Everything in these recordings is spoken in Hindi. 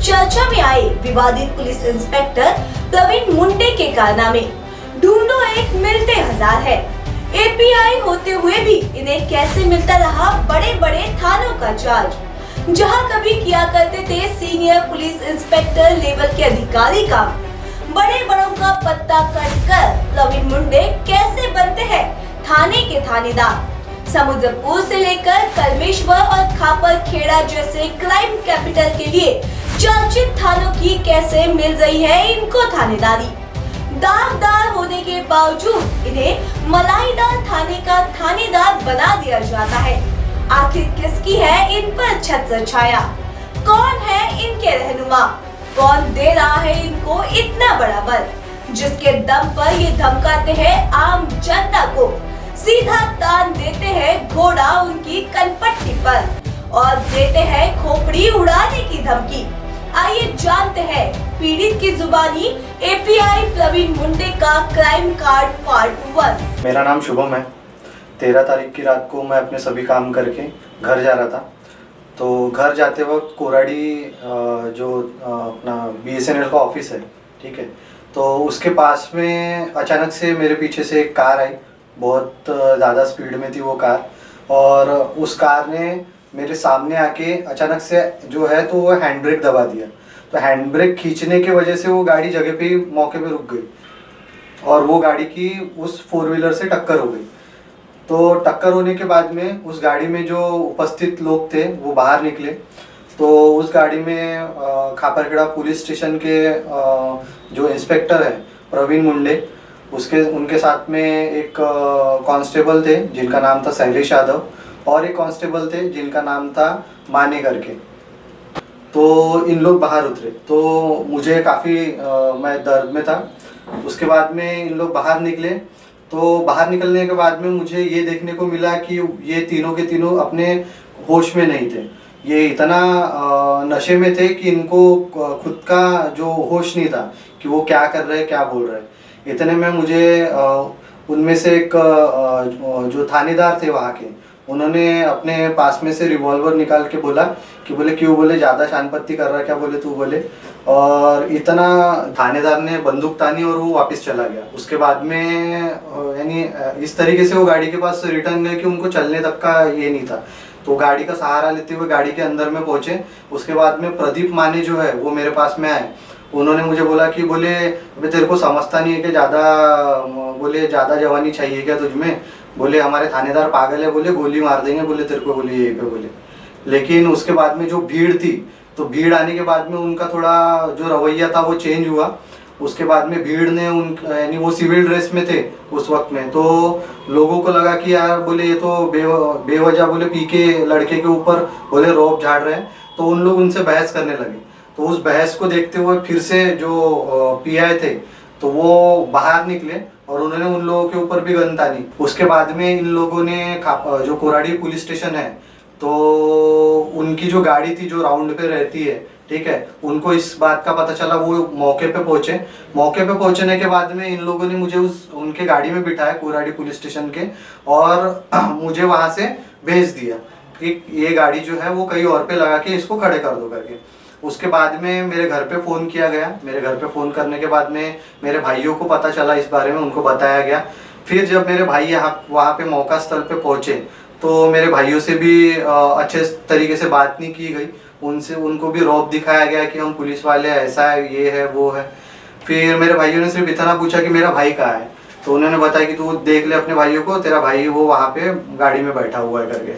चर्चा में आए विवादित पुलिस इंस्पेक्टर प्रवीण मुंडे के कारनामे। ढूंढो एक मिलते हजार है। एपीआई होते हुए भी इन्हें कैसे मिलता रहा बड़े बड़े थानों का चार्ज, जहां कभी किया करते थे सीनियर पुलिस इंस्पेक्टर लेवल के अधिकारी काम। बड़े बड़ों का पत्ता कट कर प्रवीण मुंडे कैसे बनते हैं थाने के थानेदार। समुद्रपुर से लेकर कलमेश्वर और खापर खेड़ा जैसे क्राइम कैपिटल के लिए चर्चित थानों की कैसे मिल रही है इनको थानेदारी। दागदार होने के बावजूद इन्हें मलाईदार थाने का थानेदार बना दिया जाता है। आखिर किसकी है इन पर छत्र छाया? कौन है इनके रहनुमा? कौन दे रहा है इनको इतना बड़ा बल, जिसके दम पर ये धमकाते हैं आम जनता को, सीधा तान देते हैं घोड़ा उनकी कनपट्टी पर और देते हैं खोपड़ी उड़ाने की धमकी। आइए जानते हैं पीड़ित की जुबानी एपीआई प्रवीण मुंडे का क्राइम कार्ड पार्ट 1। मेरा नाम शुभम है। 13 तारीख की रात को मैं अपने सभी काम करके घर जा रहा था। तो घर जाते वक्त कोराड़ी जो अपना BSNL का ऑफिस है, ठीक है, तो उसके पास में अचानक से मेरे पीछे से एक कार आई। बहुत ज़्यादा स्पीड में थी वो कार, और उस कार ने मेरे सामने आके अचानक से जो है तो वो हैंड ब्रेक दबा दिया। तो हैंड ब्रेक खींचने की वजह से वो गाड़ी जगह पे ही मौके पे रुक गई और वो गाड़ी की उस 4 व्हीलर से टक्कर हो गई। तो टक्कर होने के बाद में उस गाड़ी में जो उपस्थित लोग थे वो बाहर निकले। तो उस गाड़ी में खापरखेड़ा पुलिस स्टेशन के जो इंस्पेक्टर है प्रवीण मुंडे, उनके साथ में एक कांस्टेबल थे जिनका नाम था शैलेश यादव, और एक कांस्टेबल थे जिनका नाम था माने करके। तो इन लोग बाहर उतरे तो मुझे काफ़ी मैं दर्द में था। उसके बाद में इन लोग बाहर निकले। तो बाहर निकलने के बाद में मुझे ये देखने को मिला कि ये तीनों के तीनों अपने होश में नहीं थे। ये इतना नशे में थे कि इनको खुद का जो होश नहीं था कि वो क्या कर रहे हैं, क्या बोल रहे हैं। इतने में मुझे उनमें से एक जो थानेदार थे वहाँ के, उन्होंने अपने पास में से रिवॉल्वर निकाल के बोला कि बोले क्यों, बोले ज़्यादा शानपत्ती कर रहा है क्या, बोले तू, बोले। और इतना थानेदार ने बंदूक तानी और वो वापस चला गया। उसके बाद में यानी इस तरीके से वो गाड़ी के पास रिटर्न गए कि उनको चलने तक का ये नहीं था। तो गाड़ी का सहारा लेते हुए गाड़ी के अंदर में पहुंचे। उसके बाद में प्रदीप माने जो है वो मेरे पास में आए। उन्होंने मुझे बोला कि बोले अबे तेरे को समझता नहीं है कि ज़्यादा जवानी चाहिए क्या तुझमें, बोले हमारे थानेदार पागल है, बोले गोली मार देंगे, बोले तेरे को, बोले यहीं पे, बोले। लेकिन उसके बाद में जो भीड़ थी, तो भीड़ आने के बाद में उनका थोड़ा जो रवैया था वो चेंज हुआ। उसके बाद में भीड़ ने यानी वो सिविल ड्रेस में थे उस वक्त में, तो लोगों को लगा कि यार बोले ये तो बेवजह बोले पी के लड़के के ऊपर बोले रौब झाड़ रहे हैं। तो उन लोग उनसे बहस करने लगे। तो उस बहस को देखते हुए फिर से जो PI थे तो वो बाहर निकले और उन्होंने उन लोगों के ऊपर भी गन तानी। उसके बाद में इन लोगों ने जो कोराड़ी पुलिस स्टेशन है, तो उनकी जो गाड़ी थी जो राउंड पे रहती है, ठीक है, उनको इस बात का पता चला। वो मौके पे पहुंचे। मौके पे पहुंचने के बाद में इन लोगों ने मुझे उनके गाड़ी में बिठाया कोराड़ी पुलिस स्टेशन के, और मुझे वहां से भेज दिया कि ये गाड़ी जो है वो कहीं और पे लगा के इसको खड़े कर दो करके। उसके बाद में मेरे घर पे फ़ोन किया गया। मेरे घर पे फ़ोन करने के बाद में मेरे भाइयों को पता चला इस बारे में, उनको बताया गया। फिर जब मेरे भाई वहाँ पे मौका स्थल पे पहुँचे तो मेरे भाइयों से भी अच्छे तरीके से बात नहीं की गई। उनको भी रौब दिखाया गया कि हम पुलिस वाले, ऐसा है, ये है, वो है। फिर मेरे भाइयों ने सिर्फ इतना पूछा कि मेरा भाई कहाँ है। तो उन्होंने बताया कि तू देख ले अपने भाइयों को, तेरा भाई वो वहाँ पे गाड़ी में बैठा हुआ है करके।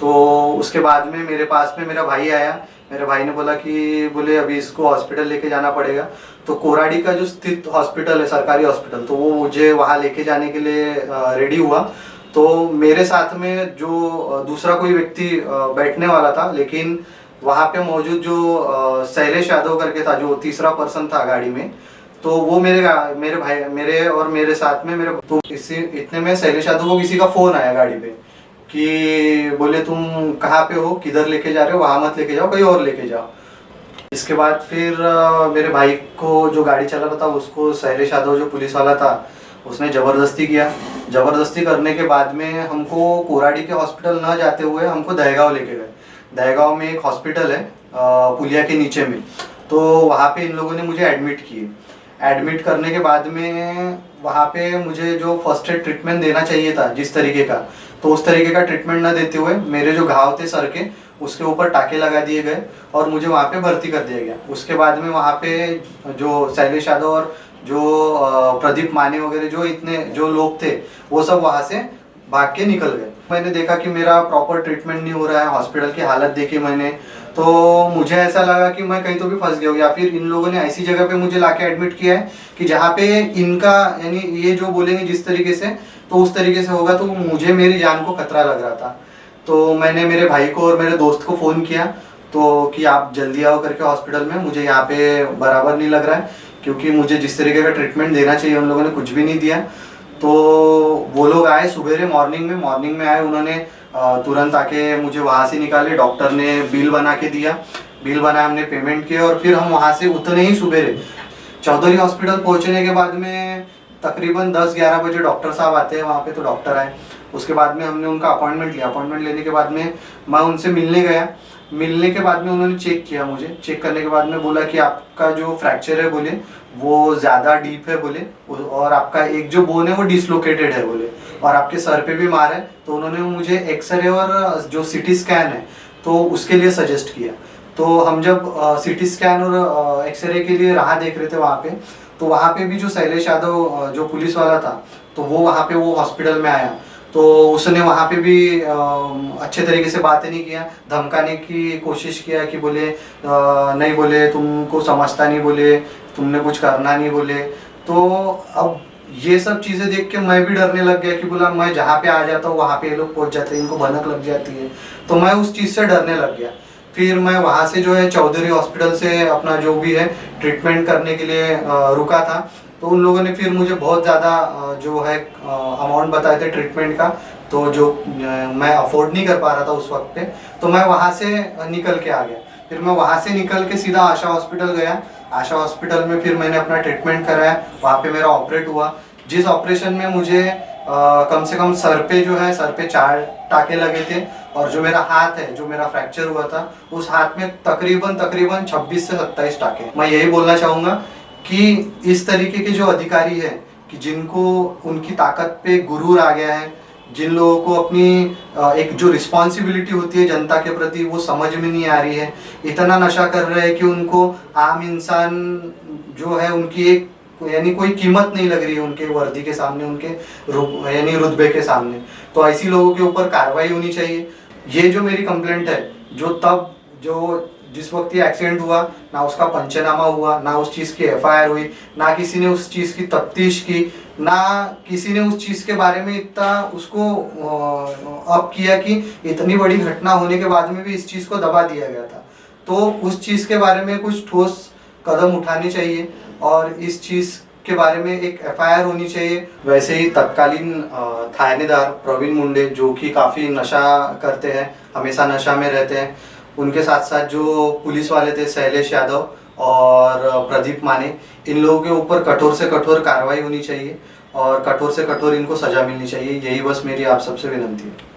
तो उसके बाद में मेरे पास में मेरा भाई आया। मेरे भाई ने बोला कि बोले अभी इसको हॉस्पिटल लेके जाना पड़ेगा। तो कोराड़ी का जो स्थित हॉस्पिटल है, सरकारी हॉस्पिटल, तो वो मुझे वहाँ लेके जाने के लिए रेडी हुआ। तो मेरे साथ में जो दूसरा कोई व्यक्ति बैठने वाला था, लेकिन वहाँ पे मौजूद जो शैलेश यादव करके था, जो तीसरा पर्सन था गाड़ी में, तो वो मेरे और मेरे साथ में तो इतने में शैलेश यादव को किसी का फ़ोन आया गाड़ी पे कि बोले तुम कहाँ पे हो, किधर लेके जा रहे हो, वहाँ मत लेके जाओ, कहीं और लेके जाओ। इसके बाद फिर मेरे भाई को जो गाड़ी चला रहा था उसको शैलेश यादव जो पुलिस वाला था उसने ज़बरदस्ती किया। ज़बरदस्ती करने के बाद में हमको कोराड़ी के हॉस्पिटल न जाते हुए हमको दहगांव लेके गए। दहगांव में एक हॉस्पिटल है पुलिया के नीचे में, तो वहाँ पे इन लोगों ने मुझे एडमिट किए। एडमिट करने के बाद में वहाँ पे मुझे जो फर्स्ट एड ट्रीटमेंट देना चाहिए था जिस तरीके का, तो उस तरीके का ट्रीटमेंट न देते हुए मेरे जो घाव थे सर के उसके ऊपर टाके लगा दिए गए और मुझे वहाँ पे भर्ती कर दिया गया। उसके बाद में वहाँ पे जो शैलेश यादव और जो प्रदीप माने वगैरह जो इतने जो लोग थे वो सब वहाँ से भाग के निकल गए। मैंने देखा कि मेरा प्रॉपर ट्रीटमेंट नहीं हो रहा है, हॉस्पिटल की हालत देखी मैंने, तो मुझे ऐसा लगा कि मैं कहीं तो भी फंस गया हूँ, या फिर इन लोगों ने ऐसी जगह पे मुझे लाके एडमिट किया है कि जहाँ पे इनका यानी ये जो बोलेंगे जिस तरीके से तो उस तरीके से होगा, तो मुझे मेरी जान को खतरा लग रहा था। तो मैंने मेरे भाई को और मेरे दोस्त को फ़ोन किया तो कि आप जल्दी आओ करके हॉस्पिटल में, मुझे यहाँ पे बराबर नहीं लग रहा है, क्योंकि मुझे जिस तरीके का ट्रीटमेंट देना चाहिए उन लोगों ने कुछ भी नहीं दिया। तो वो लोग आए सुबेरे मॉर्निंग में आए, उन्होंने तुरंत आके मुझे वहाँ से निकाले। डॉक्टर ने बिल बना के दिया, बिल बनाया, हमने पेमेंट किया और फिर हम वहाँ से उतने ही सुबेरे चौधरी हॉस्पिटल पहुँचने के बाद में तकरीबन 10-11 बजे डॉक्टर साहब आते हैं वहाँ पे, तो डॉक्टर आए। उसके बाद में हमने उनका अपॉइंटमेंट लिया। अपॉइंटमेंट लेने के बाद में मैं उनसे मिलने गया। मिलने के बाद में उन्होंने चेक किया मुझे। चेक करने के बाद में बोला कि आपका जो फ्रैक्चर है बोले वो ज़्यादा डीप है बोले, और आपका एक जो बोन है वो डिसलोकेटेड है बोले, और आपके सर पे भी मार है। तो उन्होंने मुझे एक्सरे और जो सीटी स्कैन है तो उसके लिए सजेस्ट किया। तो हम जब सीटी स्कैन और एक्सरे के लिए राह देख रहे थे वहाँ पे, तो वहाँ पे भी जो शैलेश यादव जो पुलिस वाला था तो वो वहाँ पे वो हॉस्पिटल में आया। तो उसने वहाँ पे भी अच्छे तरीके से बातें नहीं किया, धमकाने की कोशिश किया कि बोले नहीं बोले तुमको समझता नहीं, बोले तुमने कुछ करना नहीं बोले। तो अब ये सब चीज़ें देख के मैं भी डरने लग गया कि बोला मैं जहाँ पे आ जाता हूँ वहाँ पे ये लोग पहुँच जाते हैं, इनको भनक लग जाती है। तो मैं उस चीज़ से डरने लग गया। फिर मैं वहाँ से जो है चौधरी हॉस्पिटल से अपना जो भी है ट्रीटमेंट करने के लिए रुका था। तो उन लोगों ने फिर मुझे बहुत ज़्यादा जो है अमाउंट बताए थे ट्रीटमेंट का, तो जो मैं अफोर्ड नहीं कर पा रहा था उस वक्त पे। तो मैं वहाँ से निकल के आ गया। फिर मैं वहाँ से निकल के सीधा आशा हॉस्पिटल गया। आशा हॉस्पिटल में फिर मैंने अपना ट्रीटमेंट कराया। वहाँ पे मेरा ऑपरेट हुआ, जिस ऑपरेशन में मुझे कम से कम सर पे 4 टाके लगे थे, और जो मेरा हाथ है जो मेरा फ्रैक्चर हुआ था उस हाथ में तकरीबन 26 से 27 टाके। मैं यही बोलना चाहूँगा कि इस तरीके के जो अधिकारी हैं कि जिनको उनकी ताकत पे गुरूर आ गया है, जिन लोगों को अपनी एक जो रिस्पॉन्सिबिलिटी होती है जनता के प्रति वो समझ में नहीं आ रही है, इतना नशा कर रहे हैं कि उनको आम इंसान जो है उनकी एक यानी कोई कीमत नहीं लग रही है उनके वर्दी के सामने, उनके यानी रुतबे के सामने। तो ऐसी लोगों के ऊपर कार्रवाई होनी चाहिए। ये जो मेरी कंप्लेंट है, जो जिस वक्त ये एक्सीडेंट हुआ ना उसका पंचनामा हुआ, ना उस चीज़ की एफआईआर हुई, ना किसी ने उस चीज़ की तफ्तीश की, ना किसी ने उस चीज़ के बारे में इतना उसको अप किया कि इतनी बड़ी घटना होने के बाद में भी इस चीज़ को दबा दिया गया था। तो उस चीज़ के बारे में कुछ ठोस कदम उठाने चाहिए और इस चीज़ के बारे में एक एफआईआर होनी चाहिए। वैसे ही तत्कालीन थानेदार प्रवीण मुंडे जो कि काफ़ी नशा करते हैं, हमेशा नशा में रहते हैं, उनके साथ साथ जो पुलिस वाले थे शैलेश यादव और प्रदीप माने, इन लोगों के ऊपर कठोर से कठोर कार्रवाई होनी चाहिए और कठोर से कठोर इनको सजा मिलनी चाहिए। यही बस मेरी आप सबसे विनती है।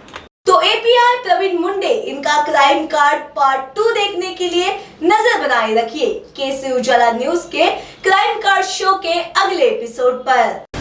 तो एपीआई प्रवीण मुंडे, इनका क्राइम कार्ड पार्ट 2 देखने के लिए नजर बनाए रखिए केसी उजाला न्यूज के क्राइम कार्ड शो के अगले एपिसोड पर।